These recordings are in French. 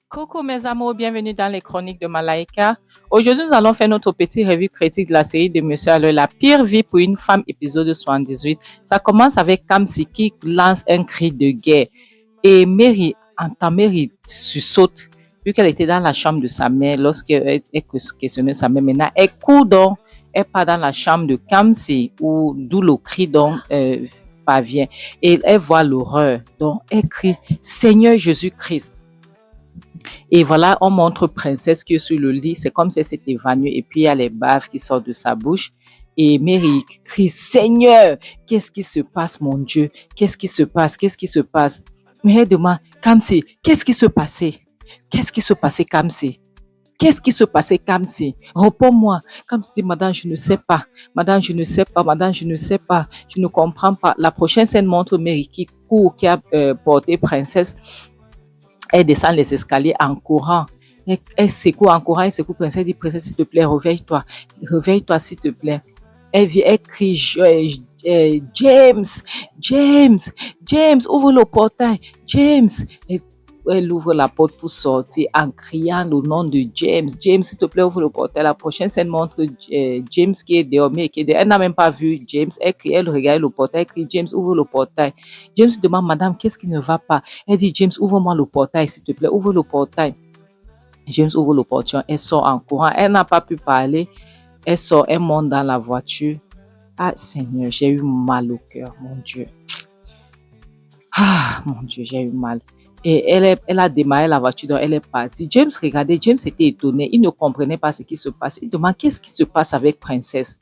Coucou mes amours, bienvenue dans les chroniques de Malaika. Aujourd'hui, nous allons faire notre petit revue critique de la série de Monsieur Alleux, La pire vie pour une femme, épisode 78. Ça commence avec Kamsi qui lance un cri de guerre. Et Mary entend Mary saute, vu qu'elle était dans la chambre de sa mère lorsqu'elle questionnait sa mère. Maintenant, elle court donc, elle part dans la chambre de Kamsi, d'où le cri donc parvient. Et elle voit l'horreur. Donc, elle crie Seigneur Jésus-Christ. Et voilà, on montre Princesse qui est sur le lit. C'est comme si elle s'est évanouie. Et puis, il y a les baves qui sortent de sa bouche. Et Mary crie, Seigneur, qu'est-ce qui se passe, mon Dieu? Qu'est-ce qui se passe? Qu'est-ce qui se passe? Mais elle demande, Kamsi, qu'est-ce qui se passait? Qu'est-ce qui se passait, Kamsi? Qu'est-ce qui se passait, Kamsi? Réponds-moi. Kamsi dit, Madame, je ne sais pas. Madame, je ne sais pas. Madame, je ne sais pas. Je ne comprends pas. La prochaine scène montre Mary qui court, qui a porté Princesse. Elle descend les escaliers en courant. Elle secoue en courant, elle secoue Princesse. Elle dit, Princesse, s'il te plaît, réveille-toi. Réveille-toi, s'il te plaît. Elle crie, James, James, James, ouvre le portail. James. Elle ouvre la porte pour sortir en criant le nom de James. James, s'il te plaît, ouvre le portail. La prochaine scène montre James qui est dehors. Elle n'a même pas vu James. Elle regarde le portail. Elle crie, James, ouvre le portail. James demande, Madame, qu'est-ce qui ne va pas? Elle dit, James, ouvre-moi le portail, s'il te plaît. Ouvre le portail. James ouvre le portail. Elle sort en courant. Elle n'a pas pu parler. Elle sort, elle monte dans la voiture. Ah, Seigneur, j'ai eu mal au cœur, mon Dieu. Ah, mon Dieu, j'ai eu mal. Et elle a démarré la voiture, donc elle est partie. James regardait, James était étonné. Il ne comprenait pas ce qui se passe. Il demande, qu'est-ce qui se passe avec Princesse?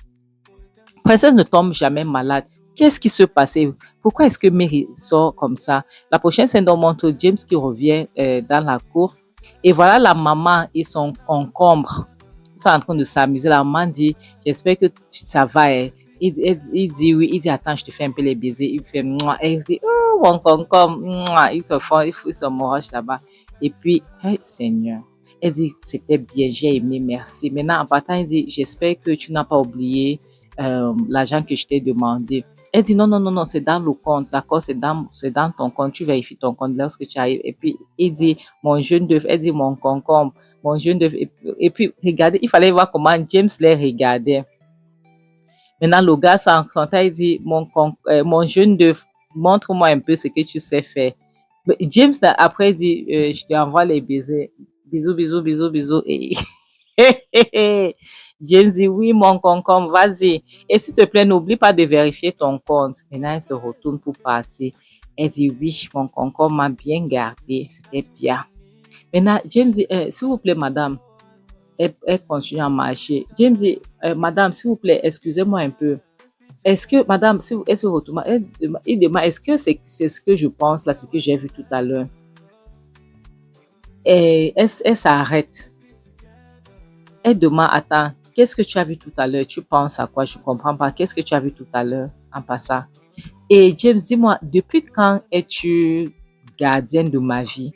Princesse ne tombe jamais malade. Qu'est-ce qui se passait? Pourquoi est-ce que Mary sort comme ça? La prochaine scène montre James qui revient dans la cour. Et voilà la maman et son concombre. Ils sont en train de s'amuser. La maman dit, j'espère que ça va. Il dit oui. Il dit, attends, je te fais un peu les baisers. Il fait, mouah. Et il dit, oh, mon concombre. Mouah. Ils se morochent là-bas. Et puis, hey, Seigneur. Elle dit, c'était bien, j'ai aimé, merci. Maintenant, en partant, il dit, j'espère que tu n'as pas oublié l'argent que je t'ai demandé. Elle dit non, c'est dans le compte, d'accord, c'est dans ton compte, tu vérifies ton compte lorsque tu arrives. Et puis, il dit, mon jeune d'œuf, elle dit, mon concombre, mon jeune d'œuf. Et puis, regardez, il fallait voir comment James les regardait. Maintenant, le gars s'entraîne, il dit, mon jeune d'œuf, montre-moi un peu ce que tu sais faire. Mais James, après, dit, je te envoie les baisers. Bisous, bisous, bisous, bisous. Et James dit, oui, mon concombre, vas-y. Et s'il te plaît, n'oublie pas de vérifier ton compte. Maintenant, elle se retourne pour partir. Elle dit, oui, mon concombre m'a bien gardé. C'était bien. Maintenant, James dit, s'il vous plaît, madame. Elle continue à marcher. James dit, madame, s'il vous plaît, excusez-moi un peu. Est-ce que, madame, elle se retourne, il demande, est-ce que c'est ce que je pense là, ce que j'ai vu tout à l'heure? Et elle s'arrête. Elle demande, attends, qu'est-ce que tu as vu tout à l'heure? Tu penses à quoi? Je ne comprends pas. Qu'est-ce que tu as vu tout à l'heure en passant? Et James, dis-moi, depuis quand es-tu gardienne de ma vie?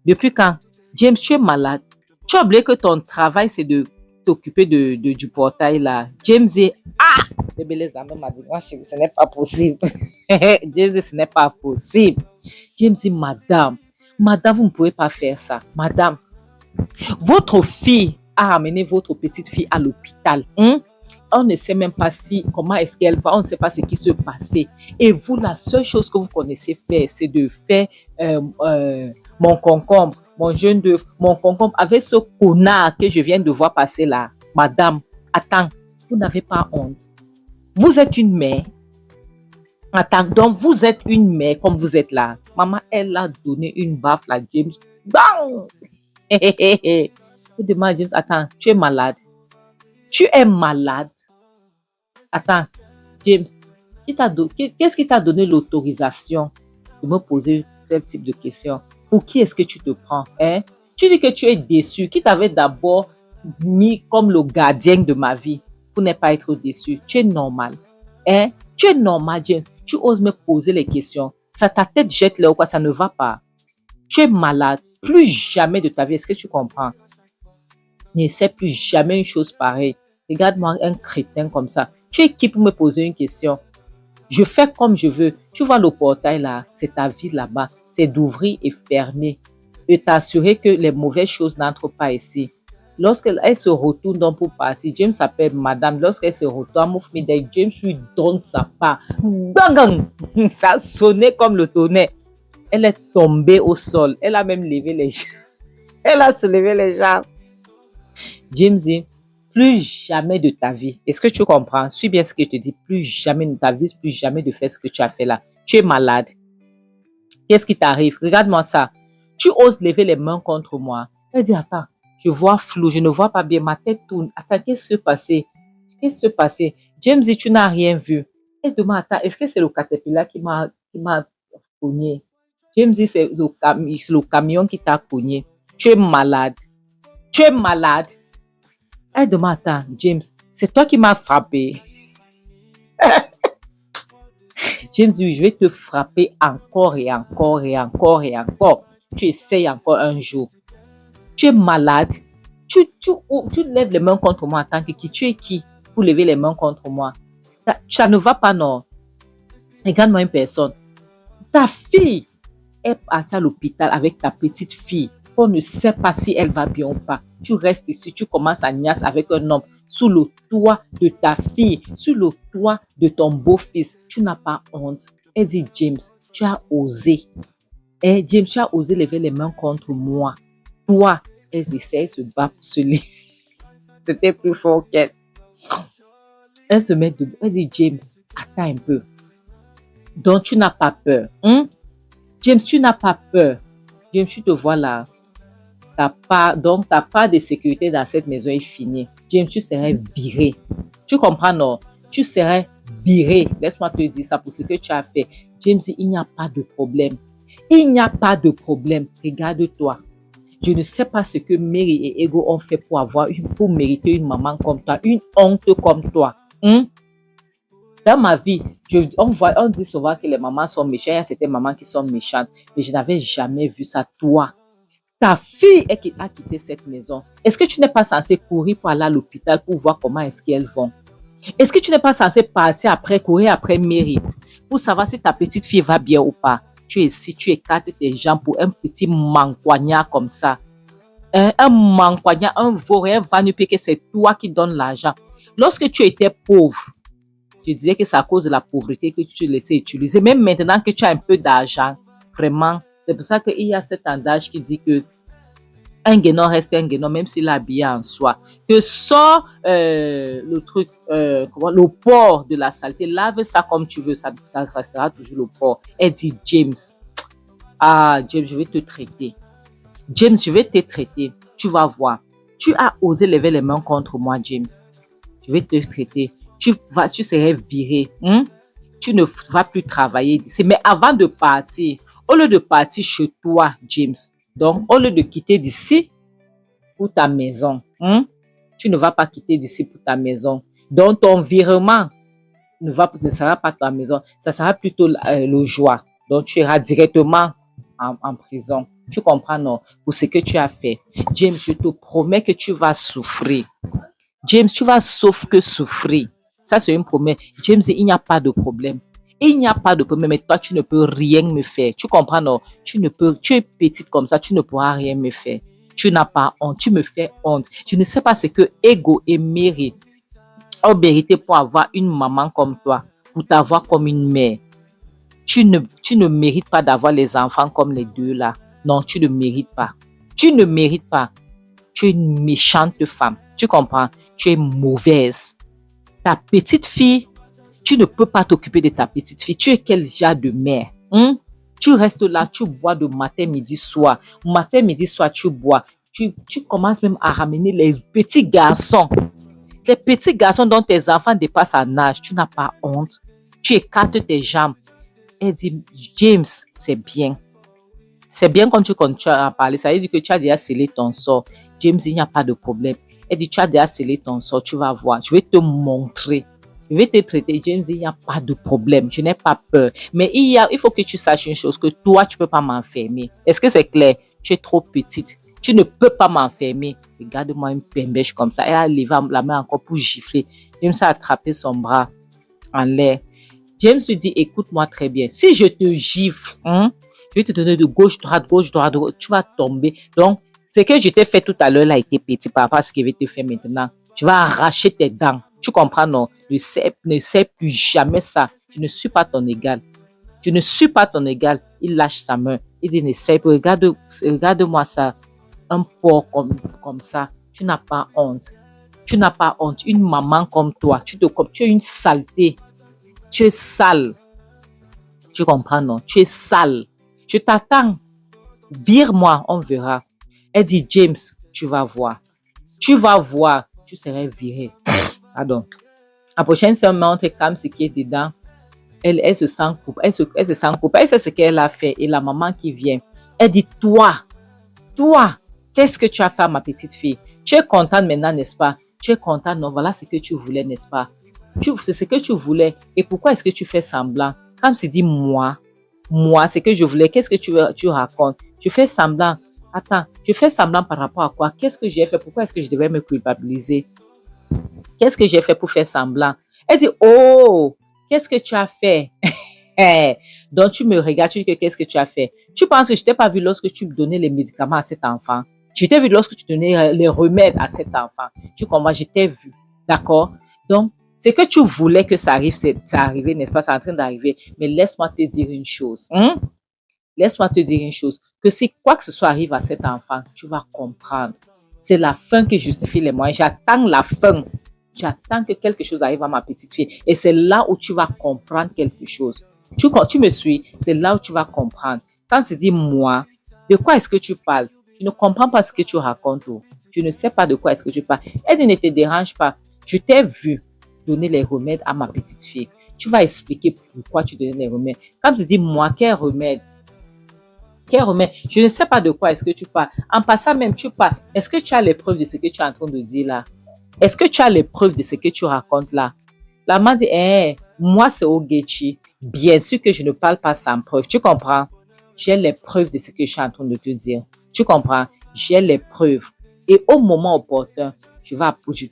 Depuis quand? James, tu es malade. Tu as oublié que ton travail, c'est de t'occuper du portail là. James dit, ah! Bébé, les amis m'a dit, moi, ce n'est pas possible. James dit, ce n'est pas possible. James dit, madame, vous ne pouvez pas faire ça. Madame, votre fille a ramené votre petite fille à l'hôpital. On ne sait même pas comment est-ce qu'elle va, on ne sait pas ce qui se passait. Et vous, la seule chose que vous connaissez faire, c'est de faire mon concombre, mon jeune d'œuf, mon concombre avec ce connard que je viens de voir passer là. Madame, attends, vous n'avez pas honte. Vous êtes une mère. Attends, donc vous êtes une mère comme vous êtes là. Maman, elle a donné une baffe à James. Bang! Il demande à James, attends, tu es malade? Tu es malade? Attends, James, qu'est-ce qui t'a donné l'autorisation de me poser ce type de questions? Pour qui est-ce que tu te prends? Tu dis que tu es déçu. Qui t'avait d'abord mis comme le gardien de ma vie pour ne pas être déçu? Tu es normal. Tu es normal, James. Tu oses me poser les questions. Ça, ta tête jette là ou quoi? Ça ne va pas. Tu es malade. Plus jamais de ta vie. Est-ce que tu comprends? Ne sais plus jamais une chose pareille. Regarde-moi un crétin comme ça. Tu es qui pour me poser une question? Je fais comme je veux. Tu vois le portail là, c'est ta vie là-bas. C'est d'ouvrir et fermer. Et t'assurer que les mauvaises choses n'entrent pas ici. Lorsqu'elle se retourne donc pour partir, James appelle madame. Lorsqu'elle se retourne, James lui donne sa part. Bang! Ça a sonné comme le tonnerre. Elle est tombée au sol. Elle a même levé les jambes. Elle a soulevé les jambes. James dit, plus jamais de ta vie. Est-ce que tu comprends? Suis bien ce que je te dis. Plus jamais de ta vie, plus jamais de faire ce que tu as fait là. Tu es malade. Qu'est-ce qui t'arrive? Regarde-moi ça. Tu oses lever les mains contre moi. Elle dit, attends, je vois flou, je ne vois pas bien, ma tête tourne. Attends, qu'est-ce qui se passe? Qu'est-ce qui se passe? James dit, tu n'as rien vu. Elle demande, attends, est-ce que c'est le caterpillar qui m'a cogné? James dit, c'est le camion qui t'a cogné. Tu es malade. Tu es malade. Elle demande, attends, James, c'est toi qui m'as frappé. James dit, je vais te frapper encore et encore et encore et encore. Tu essayes encore un jour. Tu es malade. Tu lèves les mains contre moi en tant que qui? Tu es qui pour lever les mains contre moi? Ça ne va pas, non. Regarde-moi une personne. Ta fille est partie à l'hôpital avec ta petite fille. On ne sait pas si elle va bien ou pas. Tu restes ici, tu commences à niaise avec un homme sous le toit de ta fille, sous le toit de ton beau-fils. Tu n'as pas honte. Elle dit, James, tu as osé. James, tu as osé lever les mains contre moi. Toi, elle essaie de se battre pour se lever. C'était plus fort qu'elle. Elle se met debout. Elle dit, James, attends un peu. Donc, tu n'as pas peur. James, tu n'as pas peur. James, tu te vois là. Donc, ta part de sécurité dans cette maison est finie. James, tu serais viré. Tu comprends, non? Tu serais viré. Laisse-moi te dire ça pour ce que tu as fait. James, il n'y a pas de problème. Il n'y a pas de problème. Regarde-toi. Je ne sais pas ce que Mary et Ego ont fait pour mériter une maman comme toi, une honte comme toi. Dans ma vie, on dit souvent que les mamans sont méchantes. Il y a certaines mamans qui sont méchantes. Mais je n'avais jamais vu ça. Toi, ta fille a quitté cette maison. Est-ce que tu n'es pas censé courir pour aller à l'hôpital pour voir comment est-ce qu'elles vont? Est-ce que tu n'es pas censé courir après Mary pour savoir si ta petite fille va bien ou pas? Tu es ici, tu écartes tes jambes pour un petit mancoignard comme ça. Un mancoignard, un vaurien, un vanupier, c'est toi qui donnes l'argent. Lorsque tu étais pauvre, je disais que c'est à cause de la pauvreté que tu te laissais utiliser. Même maintenant que tu as un peu d'argent, vraiment, c'est pour ça qu'il y a cet adage qui dit que un guénon reste un guénon, même s'il est habillé en soi. Que sort le truc, le porc de la saleté, lave ça comme tu veux, ça restera toujours le porc. Elle dit, James, James, je vais te traiter. James, je vais te traiter. Tu vas voir. Tu as osé lever les mains contre moi, James. Je vais te traiter. Tu serais viré. Tu ne vas plus travailler. Mais avant de partir, au lieu de partir chez toi, James, donc au lieu de quitter d'ici pour ta maison, tu ne vas pas quitter d'ici pour ta maison. Donc ton virement ne sera pas ta maison. Ça sera plutôt le joie. Donc tu iras directement en prison. Tu comprends, non? Pour ce que tu as fait. James, je te promets que tu vas souffrir. James, tu vas sauf que souffrir. Ça, c'est une promesse. James, il n'y a pas de problème. Il n'y a pas de problème, mais toi, tu ne peux rien me faire. Tu comprends, non? Tu es petite comme ça, tu ne pourras rien me faire. Tu n'as pas honte, tu me fais honte. Je ne sais pas ce que Ego et Mary ont mérité pour avoir une maman comme toi, pour t'avoir comme une mère. Tu ne mérites pas d'avoir les enfants comme les deux là. Non, tu ne mérites pas. Tu ne mérites pas. Tu es une méchante femme. Tu comprends? Tu es mauvaise. Ta petite fille, tu ne peux pas t'occuper de ta petite fille. Tu es quel genre de mère? Tu restes là, tu bois de matin, midi, soir. Matin, midi, soir, tu bois. Tu commences même à ramener les petits garçons. Les petits garçons dont tes enfants dépassent en âge. Tu n'as pas honte. Tu écartes tes jambes. Elle dit, James, c'est bien. C'est bien quand tu continues à parler. Ça veut dire que tu as déjà scellé ton sort. James, il n'y a pas de problème. Elle dit, tu as déjà scellé ton sort. Tu vas voir. Je vais te montrer. Je vais te traiter. James, il n'y a pas de problème. Je n'ai pas peur. Mais il faut que tu saches une chose, que toi, tu ne peux pas m'enfermer. Est-ce que c'est clair? Tu es trop petite. Tu ne peux pas m'enfermer. Regarde-moi une pembèche comme ça. Elle a levé la main encore pour gifler. James a attrapé son bras en l'air. James lui dit, écoute-moi très bien. Si je te gifle, je vais te donner de gauche, droite, tu vas tomber. Donc, ce que je t'ai fait tout à l'heure là était petit par rapport à ce que je vais te faire maintenant. Tu vas arracher tes dents. Tu comprends, non? Ne sais plus jamais ça. Je ne suis pas ton égal. Je ne suis pas ton égal. Il lâche sa main. Il dit, ne sais plus. Regarde-moi ça. Un porc comme ça. Tu n'as pas honte. Tu n'as pas honte. Une maman comme toi. Tu es une saleté. Tu es sale. Tu comprends, non? Tu es sale. Je t'attends. Vire-moi, on verra. Elle dit, James, tu vas voir. Tu vas voir. Tu serais viré. Pardon. La prochaine semaine, montre comme ce qui est dedans. Elle se sent coupable. Elle se sent coupable. Elle sait ce qu'elle a fait. Et la maman qui vient, elle dit, toi, qu'est-ce que tu as fait à ma petite fille? Tu es contente maintenant, n'est-ce pas? Tu es contente, non? Voilà ce que tu voulais, n'est-ce pas? C'est ce que tu voulais. Et pourquoi est-ce que tu fais semblant? Comme c'est dit, moi, ce que je voulais, qu'est-ce que tu racontes? Tu fais semblant. Attends, tu fais semblant par rapport à quoi? Qu'est-ce que j'ai fait? Pourquoi est-ce que je devais me culpabiliser? Qu'est-ce que j'ai fait pour faire semblant? Elle dit, oh, qu'est-ce que tu as fait? Donc, tu me regardes, tu dis que qu'est-ce que tu as fait? Tu penses que je ne t'ai pas vu lorsque tu donnais les médicaments à cet enfant? Je t'ai vu lorsque tu donnais les remèdes à cet enfant. Tu comprends? Je t'ai vu. D'accord? Donc, c'est que tu voulais que ça arrive, c'est arrivé, n'est-ce pas? C'est en train d'arriver. Mais laisse-moi te dire une chose. Laisse-moi te dire une chose. Que si quoi que ce soit arrive à cet enfant, tu vas comprendre. C'est la fin qui justifie les moyens. J'attends la fin. J'attends que quelque chose arrive à ma petite fille. Et c'est là où tu vas comprendre quelque chose. Tu me suis, c'est là où tu vas comprendre. Quand c'est dit moi, de quoi est-ce que tu parles? Tu ne comprends pas ce que tu racontes. Tu ne sais pas de quoi est-ce que tu parles. Elle dit, ne te dérange pas. Je t'ai vu donner les remèdes à ma petite fille. Tu vas expliquer pourquoi tu donnais les remèdes. Quand tu dis moi, quel remède? Quel remède? Je ne sais pas de quoi est-ce que tu parles. En passant même, tu parles. Est-ce que tu as les preuves de ce que tu es en train de dire là? Est-ce que tu as les preuves de ce que tu racontes là? La maman dit, moi c'est Ogechi. Bien sûr que je ne parle pas sans preuve. Tu comprends? J'ai les preuves de ce que je suis en train de te dire. Tu comprends? J'ai les preuves. Et au moment opportun, tu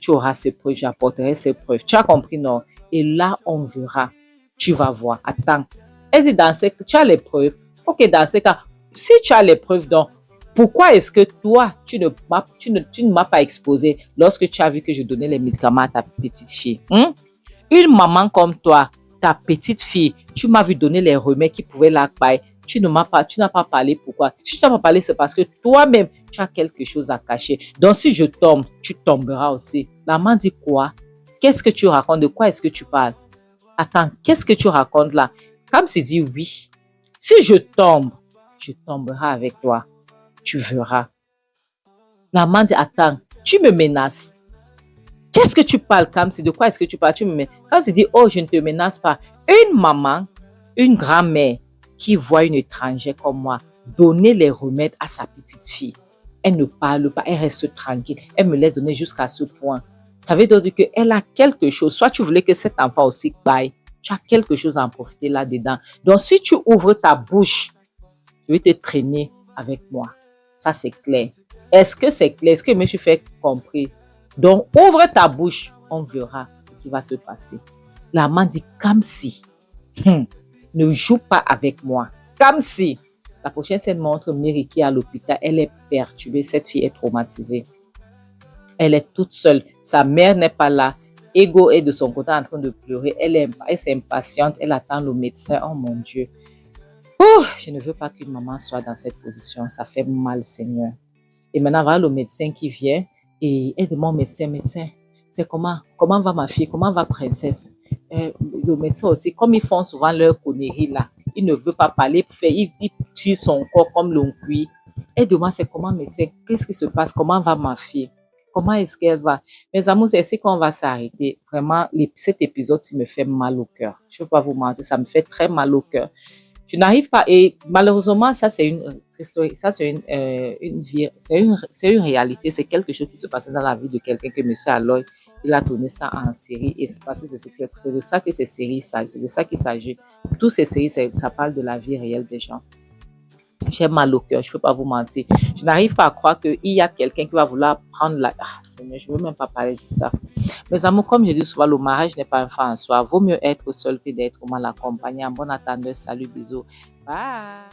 auras ces preuves, j'apporterai ces preuves. Tu as compris, non? Et là, on verra. Tu vas voir. Attends. Elle dit, tu as les preuves. Ok, dans ce cas, si tu as les preuves, donc, pourquoi est-ce que toi, tu ne m'as pas exposé lorsque tu as vu que je donnais les médicaments à ta petite fille? Une maman comme toi, ta petite fille, tu m'as vu donner les remèdes qui pouvaient l'accompagner. Tu n'as pas parlé. Pourquoi? Si tu n'as pas parlé, c'est parce que toi-même, tu as quelque chose à cacher. Donc, si je tombe, tu tomberas aussi. La maman dit quoi? Qu'est-ce que tu racontes? De quoi est-ce que tu parles? Attends, qu'est-ce que tu racontes là? Comme c'est dit oui. Si je tombe, je tomberai avec toi. Tu verras. La maman dit, attends, tu me menaces. Qu'est-ce que tu parles, Kamsi? De quoi est-ce que tu parles? Tu me menaces. Kamsi dit, oh, je ne te menace pas. Une maman, une grand-mère qui voit une étrangère comme moi donner les remèdes à sa petite fille. Elle ne parle pas, elle reste tranquille. Elle me laisse donner jusqu'à ce point. Ça veut dire qu'elle a quelque chose. Soit tu voulais que cet enfant aussi baille. Tu as quelque chose à en profiter là-dedans. Donc, si tu ouvres ta bouche, je vais te traîner avec moi. Ça, c'est clair. Est-ce que c'est clair? Est-ce que je me suis fait compris? Donc, ouvre ta bouche, on verra ce qui va se passer. La maman dit, comme si, ne joue pas avec moi. Comme si. La prochaine scène montre Mary qui est à l'hôpital. Elle est perturbée. Cette fille est traumatisée. Elle est toute seule. Sa mère n'est pas là. Ego est de son côté en train de pleurer. Elle s'impatiente. Elle attend le médecin. Oh mon Dieu. Je ne veux pas qu'une maman soit dans cette position. Ça fait mal, Seigneur. Et maintenant, voilà le médecin qui vient et elle demande au médecin, c'est comment va ma fille, comment va princesse? Le médecin aussi, comme ils font souvent leur connerie là, il ne veut pas parler, il tire son corps comme l'on cuit. Elle demande, c'est comment médecin, qu'est-ce qui se passe, comment va ma fille? Comment est-ce qu'elle va? Mes amours, c'est ici qu'on va s'arrêter. Vraiment, cet épisode, il me fait mal au cœur. Je ne veux pas vous mentir, ça me fait très mal au cœur. Je n'arrive pas, et malheureusement, ça c'est une réalité, c'est quelque chose qui se passait dans la vie de quelqu'un que M. Aloy, il a tourné ça en série, et c'est de ça que ces séries s'agissent, c'est de ça qu'il s'agit. Toutes ces séries, ça parle de la vie réelle des gens. J'ai mal au cœur, je ne peux pas vous mentir. Je n'arrive pas à croire qu'il y a quelqu'un qui va vouloir prendre la... Ah, Seigneur, je ne veux même pas parler de ça. Mes amours, comme je dis souvent, le mariage n'est pas un fin en soi. Vaut mieux être seul que d'être mal accompagné. En bon attendant, salut, bisous. Bye.